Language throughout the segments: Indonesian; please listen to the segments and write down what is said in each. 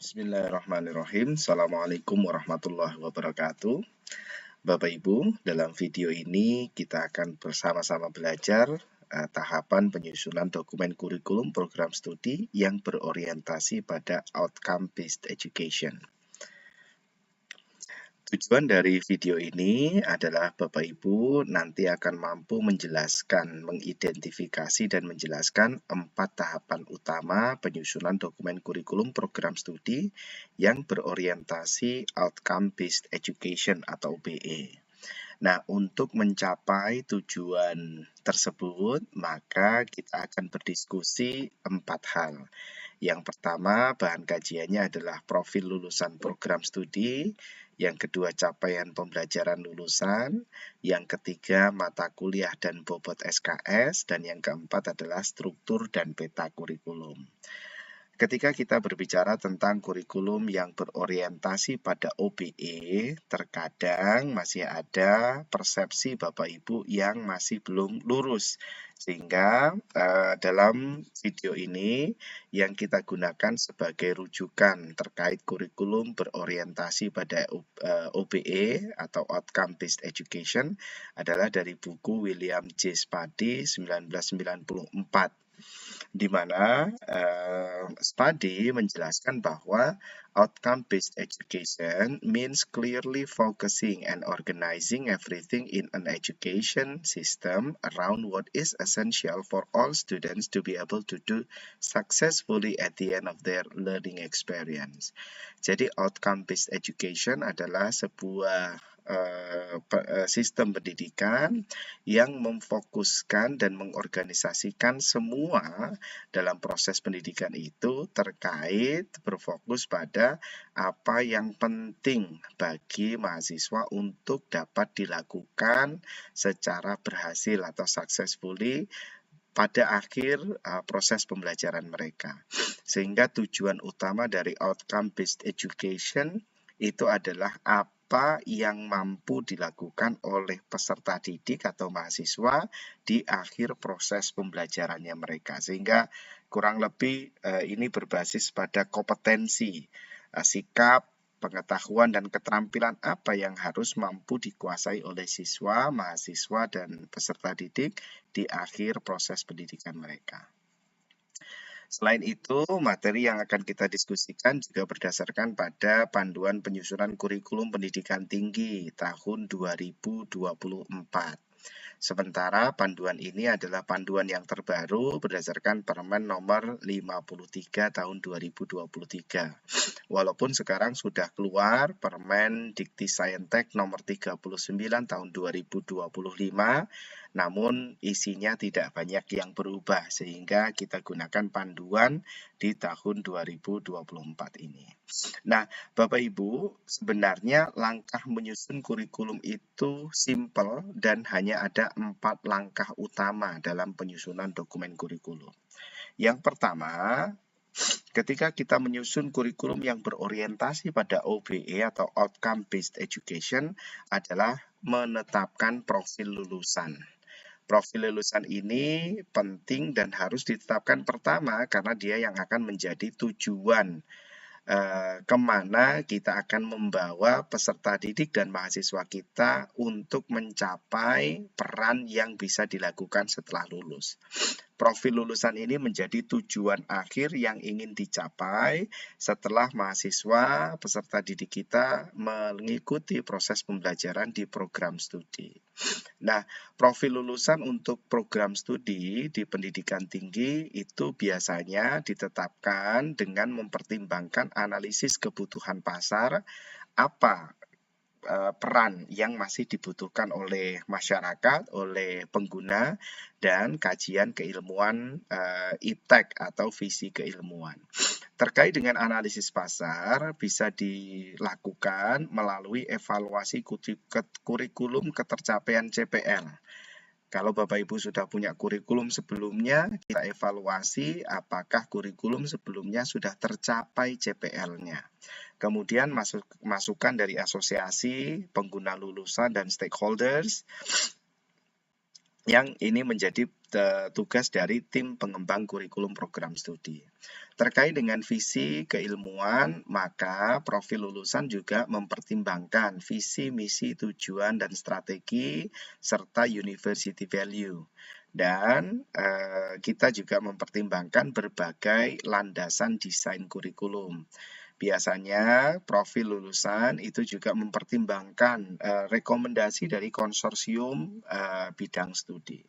Bismillahirrahmanirrahim. Assalamualaikum warahmatullahi wabarakatuh. Bapak Ibu, dalam video ini kita akan bersama-sama belajar tahapan penyusunan dokumen kurikulum program studi yang berorientasi pada outcome-based education. Tujuan dari video ini adalah Bapak Ibu nanti akan mampu menjelaskan, mengidentifikasi dan menjelaskan 4 tahapan utama penyusunan dokumen kurikulum program studi yang berorientasi outcome-based education atau OBE. Nah, untuk mencapai tujuan tersebut, maka kita akan berdiskusi 4 hal. Yang pertama, bahan kajiannya adalah profil lulusan program studi. Yang kedua, capaian pembelajaran lulusan. Yang ketiga, mata kuliah dan bobot SKS. Dan yang keempat adalah struktur dan peta kurikulum. Ketika kita berbicara tentang kurikulum yang berorientasi pada OBE, terkadang masih ada persepsi Bapak Ibu yang masih belum lurus. Sehingga dalam video ini yang kita gunakan sebagai rujukan terkait kurikulum berorientasi pada OBE atau Outcome Based Education adalah dari buku William J. Spady 1994. Di mana Spady menjelaskan bahwa outcome-based education means clearly focusing and organizing everything in an education system around what is essential for all students to be able to do successfully at the end of their learning experience. Jadi outcome-based education adalah sebuah sistem pendidikan yang memfokuskan dan mengorganisasikan semua dalam proses pendidikan itu terkait berfokus pada apa yang penting bagi mahasiswa untuk dapat dilakukan secara berhasil atau successfully pada akhir proses pembelajaran mereka. Sehingga tujuan utama dari outcome-based education itu adalah apa yang mampu dilakukan oleh peserta didik atau mahasiswa di akhir proses pembelajarannya mereka. Sehingga kurang lebih ini berbasis pada kompetensi, sikap, pengetahuan dan keterampilan apa yang harus mampu dikuasai oleh siswa, mahasiswa, dan peserta didik di akhir proses pendidikan mereka. Selain itu, materi yang akan kita diskusikan juga berdasarkan pada panduan penyusunan kurikulum pendidikan tinggi tahun 2024. Sementara panduan ini adalah panduan yang terbaru berdasarkan Permen nomor 53 tahun 2023. Walaupun sekarang sudah keluar Permen Dikti-Saintek nomor 39 tahun 2025, namun isinya tidak banyak yang berubah sehingga kita gunakan panduan di tahun 2024 ini. Nah, Bapak Ibu, sebenarnya langkah menyusun kurikulum itu simple dan hanya ada 4 langkah utama dalam penyusunan dokumen kurikulum. Yang pertama, ketika kita menyusun kurikulum yang berorientasi pada OBE atau Outcome Based Education adalah menetapkan profil lulusan. Profil lulusan ini penting dan harus ditetapkan pertama karena dia yang akan menjadi tujuan kemana kita akan membawa peserta didik dan mahasiswa kita untuk mencapai peran yang bisa dilakukan setelah lulus. Profil lulusan ini menjadi tujuan akhir yang ingin dicapai setelah mahasiswa peserta didik kita mengikuti proses pembelajaran di program studi. Nah, profil lulusan untuk program studi di pendidikan tinggi itu biasanya ditetapkan dengan mempertimbangkan analisis kebutuhan pasar, apa peran yang masih dibutuhkan oleh masyarakat, oleh pengguna, dan kajian keilmuan IPTEK atau visi keilmuan. Terkait dengan analisis pasar bisa dilakukan melalui evaluasi kurikulum ketercapaian CPL. Kalau Bapak Ibu sudah punya kurikulum sebelumnya, kita evaluasi apakah kurikulum sebelumnya sudah tercapai CPL-nya. Kemudian masukan dari asosiasi, pengguna lulusan, dan stakeholders yang ini menjadi tugas dari tim pengembang kurikulum program studi. Terkait dengan visi keilmuan, maka profil lulusan juga mempertimbangkan visi, misi, tujuan, dan strategi, serta university value. Dan kita juga mempertimbangkan berbagai landasan desain kurikulum. Biasanya profil lulusan itu juga mempertimbangkan rekomendasi dari konsorsium bidang studi.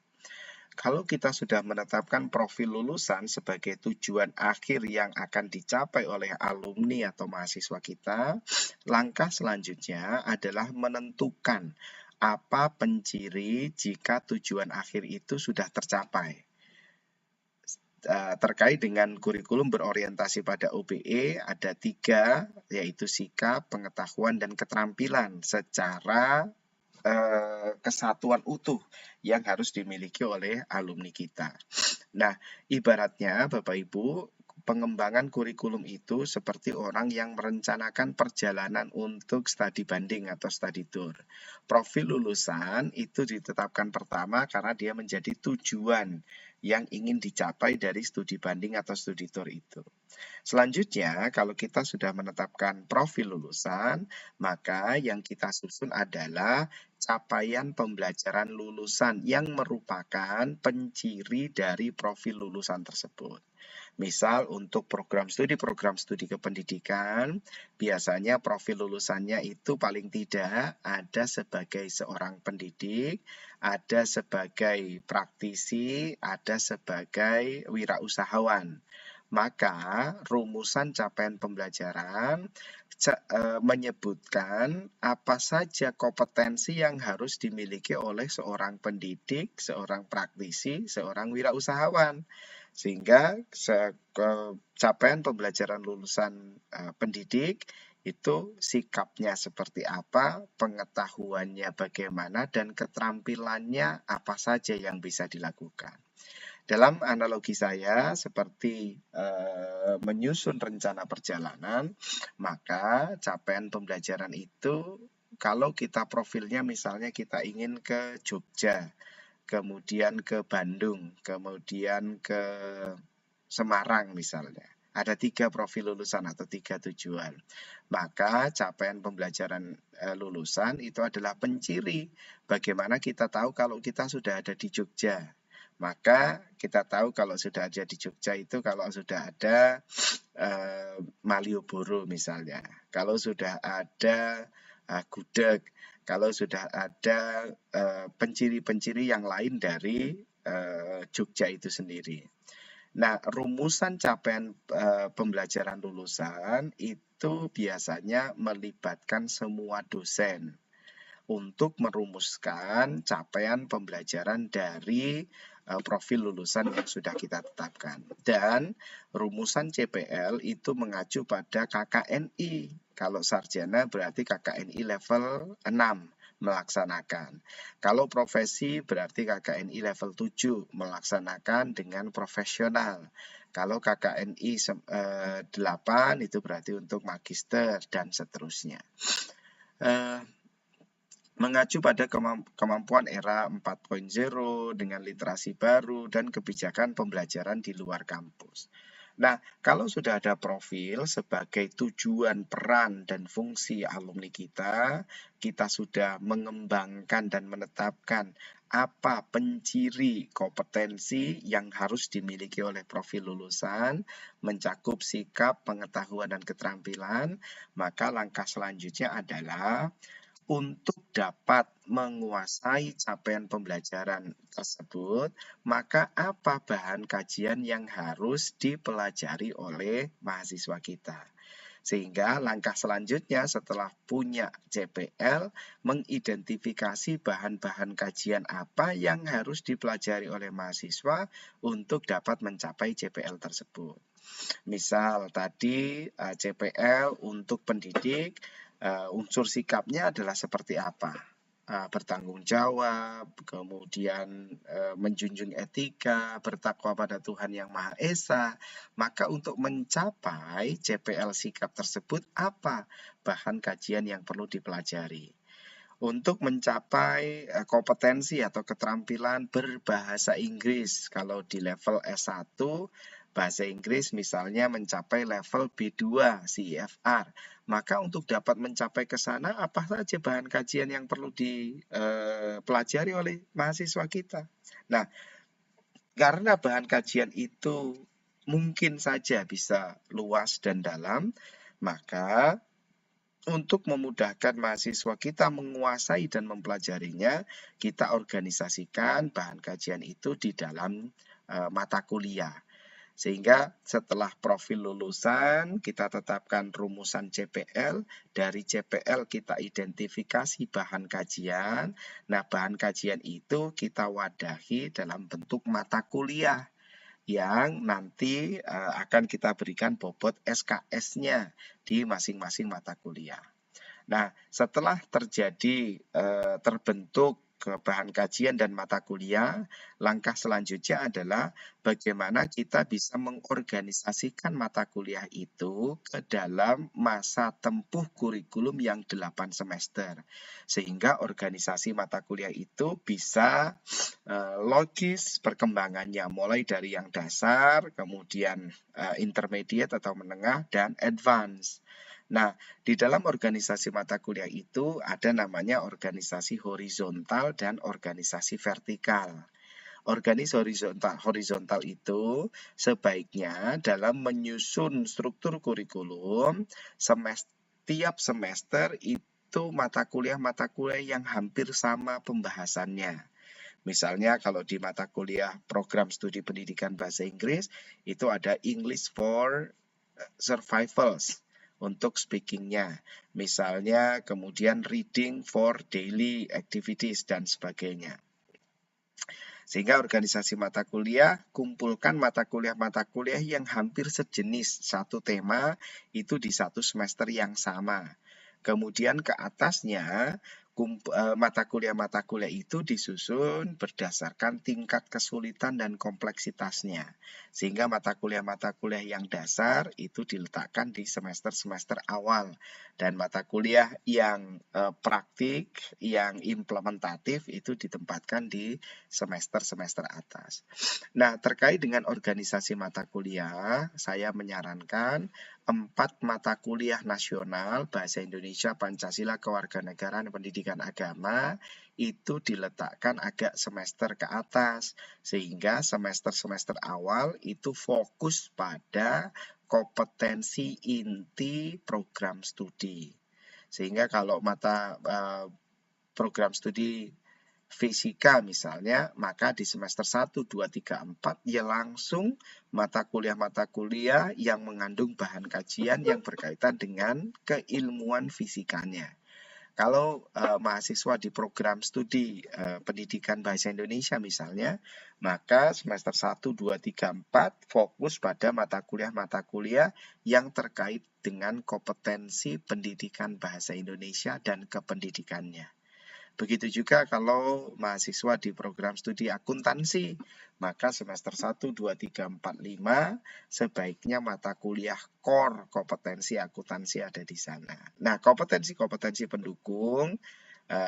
Kalau kita sudah menetapkan profil lulusan sebagai tujuan akhir yang akan dicapai oleh alumni atau mahasiswa kita, langkah selanjutnya adalah menentukan apa penciri jika tujuan akhir itu sudah tercapai. Terkait dengan kurikulum berorientasi pada OBE ada 3, yaitu sikap, pengetahuan, dan keterampilan secara kesatuan utuh yang harus dimiliki oleh alumni kita. Nah, ibaratnya Bapak Ibu, pengembangan kurikulum itu seperti orang yang merencanakan perjalanan untuk studi banding atau studi tour. Profil lulusan itu ditetapkan pertama karena dia menjadi tujuan yang ingin dicapai dari studi banding atau studi tour itu. Selanjutnya, kalau kita sudah menetapkan profil lulusan, maka yang kita susun adalah capaian pembelajaran lulusan yang merupakan penciri dari profil lulusan tersebut. Misal untuk program studi kependidikan, biasanya profil lulusannya itu paling tidak ada sebagai seorang pendidik, ada sebagai praktisi, ada sebagai wirausahawan. Maka rumusan capaian pembelajaran menyebutkan apa saja kompetensi yang harus dimiliki oleh seorang pendidik, seorang praktisi, seorang wirausahawan. Sehingga capaian pembelajaran lulusan pendidik itu sikapnya seperti apa, pengetahuannya bagaimana, dan keterampilannya apa saja yang bisa dilakukan. Dalam analogi saya seperti menyusun rencana perjalanan, maka capaian pembelajaran itu kalau kita profilnya misalnya kita ingin ke Jogja, kemudian ke Bandung, kemudian ke Semarang misalnya. Ada 3 profil lulusan atau 3 tujuan. Maka capaian pembelajaran lulusan itu adalah penciri bagaimana kita tahu kalau kita sudah ada di Jogja. Maka kita tahu kalau sudah ada di Jogja itu kalau sudah ada Malioboro misalnya. Kalau sudah ada gudeg, kalau sudah ada penciri-penciri yang lain dari Jogja itu sendiri. Nah, rumusan capaian pembelajaran lulusan itu biasanya melibatkan semua dosen untuk merumuskan capaian pembelajaran dari profil lulusan yang sudah kita tetapkan. Dan rumusan CPL itu mengacu pada KKNI. Kalau sarjana berarti KKNI level 6 melaksanakan. Kalau profesi berarti KKNI level 7 melaksanakan dengan profesional. Kalau KKNI 8 itu berarti untuk magister dan seterusnya. Mengacu pada kemampuan era 4.0 dengan literasi baru dan kebijakan pembelajaran di luar kampus. Nah, kalau sudah ada profil sebagai tujuan, peran, dan fungsi alumni kita sudah mengembangkan dan menetapkan apa penciri kompetensi yang harus dimiliki oleh profil lulusan, mencakup sikap, pengetahuan, dan keterampilan, maka langkah selanjutnya adalah untuk dapat menguasai capaian pembelajaran tersebut, maka apa bahan kajian yang harus dipelajari oleh mahasiswa kita. Sehingga langkah selanjutnya setelah punya CPL, mengidentifikasi bahan-bahan kajian apa yang harus dipelajari oleh mahasiswa untuk dapat mencapai CPL tersebut. Misal tadi CPL untuk pendidik, unsur sikapnya adalah seperti apa? Bertanggung jawab, kemudian menjunjung etika, bertakwa pada Tuhan Yang Maha Esa. Maka untuk mencapai CPL sikap tersebut, apa bahan kajian yang perlu dipelajari? untuk mencapai kompetensi atau keterampilan berbahasa Inggris. Kalau di level S1 bahasa Inggris misalnya mencapai level B2 CEFR, maka untuk dapat mencapai ke sana apa saja bahan kajian yang perlu dipelajari oleh mahasiswa kita. Nah, karena bahan kajian itu mungkin saja bisa luas dan dalam, maka untuk memudahkan mahasiswa kita menguasai dan mempelajarinya, kita organisasikan bahan kajian itu di dalam mata kuliah. Sehingga setelah profil lulusan, kita tetapkan rumusan CPL, dari CPL kita identifikasi bahan kajian. Nah, bahan kajian itu kita wadahi dalam bentuk mata kuliah yang nanti akan kita berikan bobot SKS-nya di masing-masing mata kuliah. Nah, setelah terbentuk bahan kajian dan mata kuliah, langkah selanjutnya adalah bagaimana kita bisa mengorganisasikan mata kuliah itu ke dalam masa tempuh kurikulum yang 8 semester. Sehingga organisasi mata kuliah itu bisa logis perkembangannya, mulai dari yang dasar, kemudian intermediate atau menengah, dan advance. Nah, di dalam organisasi mata kuliah itu ada namanya organisasi horizontal dan organisasi vertikal. Organisasi horizontal itu sebaiknya dalam menyusun struktur kurikulum tiap semester itu mata kuliah yang hampir sama pembahasannya. Misalnya kalau di mata kuliah program studi pendidikan bahasa Inggris itu ada English for Survivals untuk speakingnya. Misalnya kemudian reading for daily activities dan sebagainya. Sehingga organisasi mata kuliah, kumpulkan mata kuliah yang hampir sejenis satu tema itu di satu semester yang sama. Kemudian ke atasnya mata kuliah itu disusun berdasarkan tingkat kesulitan dan kompleksitasnya. Sehingga mata kuliah yang dasar itu diletakkan di semester-semester awal. Dan mata kuliah yang praktik, yang implementatif itu ditempatkan di semester-semester atas. Nah, terkait dengan organisasi mata kuliah, saya menyarankan 4 mata kuliah nasional Bahasa Indonesia, Pancasila, Kewarganegaraan, Pendidikan Agama itu diletakkan agak semester ke atas sehingga semester-semester awal itu fokus pada kompetensi inti program studi. Sehingga kalau mata program studi fisika misalnya, maka di semester 1, 2, 3, 4 ya langsung mata kuliah yang mengandung bahan kajian yang berkaitan dengan keilmuan fisikanya. Kalau mahasiswa di program studi pendidikan bahasa Indonesia misalnya, maka semester 1, 2, 3, 4 fokus pada mata kuliah yang terkait dengan kompetensi pendidikan bahasa Indonesia dan kependidikannya. Begitu juga kalau mahasiswa di program studi akuntansi, maka semester 1, 2, 3, 4, 5 sebaiknya mata kuliah core kompetensi akuntansi ada di sana. Nah, kompetensi-kompetensi pendukung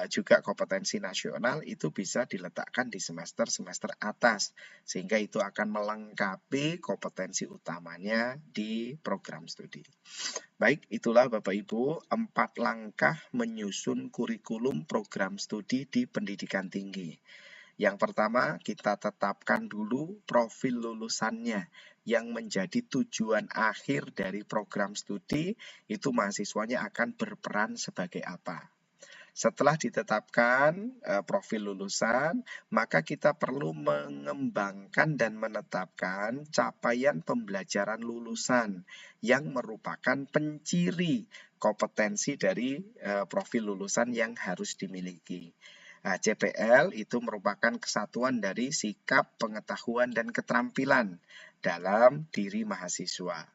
juga kompetensi nasional itu bisa diletakkan di semester-semester atas sehingga itu akan melengkapi kompetensi utamanya di program studi. Baik, itulah Bapak Ibu 4 langkah menyusun kurikulum program studi di pendidikan tinggi. Yang pertama, kita tetapkan dulu profil lulusannya yang menjadi tujuan akhir dari program studi itu mahasiswanya akan berperan sebagai apa. Setelah ditetapkan profil lulusan, maka kita perlu mengembangkan dan menetapkan capaian pembelajaran lulusan yang merupakan penciri kompetensi dari profil lulusan yang harus dimiliki. Nah, CPL itu merupakan kesatuan dari sikap, pengetahuan, dan keterampilan dalam diri mahasiswa.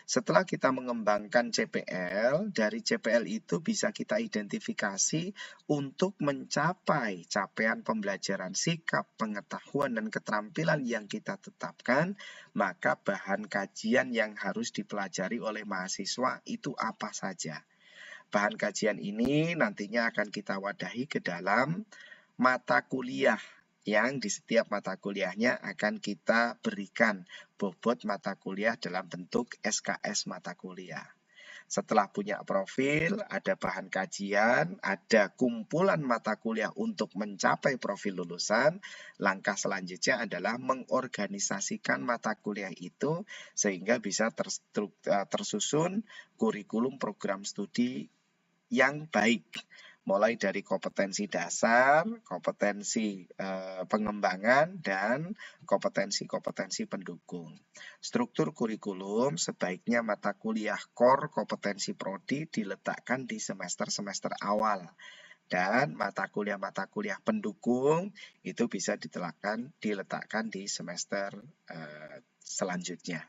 Setelah kita mengembangkan CPL, dari CPL itu bisa kita identifikasi untuk mencapai capaian pembelajaran sikap, pengetahuan, dan keterampilan yang kita tetapkan, maka bahan kajian yang harus dipelajari oleh mahasiswa itu apa saja. bahan kajian ini nantinya akan kita wadahi ke dalam mata kuliah yang di setiap mata kuliahnya akan kita berikan bobot mata kuliah dalam bentuk SKS mata kuliah. Setelah punya profil, ada bahan kajian, ada kumpulan mata kuliah untuk mencapai profil lulusan, langkah selanjutnya adalah mengorganisasikan mata kuliah itu sehingga bisa tersusun kurikulum program studi yang baik, mulai dari kompetensi dasar, kompetensi pengembangan, dan kompetensi-kompetensi pendukung. Struktur kurikulum sebaiknya mata kuliah core kompetensi prodi diletakkan di semester-semester awal, dan mata kuliah pendukung itu bisa diletakkan di semester selanjutnya.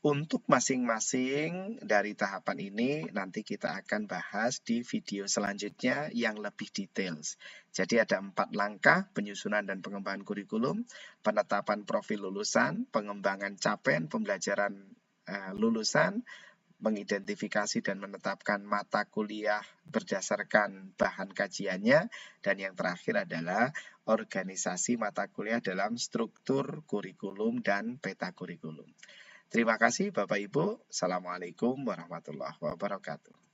Untuk masing-masing dari tahapan ini nanti kita akan bahas di video selanjutnya yang lebih details. Jadi ada 4 langkah penyusunan dan pengembangan kurikulum, penetapan profil lulusan, pengembangan capaian pembelajaran lulusan, mengidentifikasi dan menetapkan mata kuliah berdasarkan bahan kajiannya, dan yang terakhir adalah organisasi mata kuliah dalam struktur kurikulum dan peta kurikulum. Terima kasih Bapak Ibu. Assalamualaikum warahmatullahi wabarakatuh.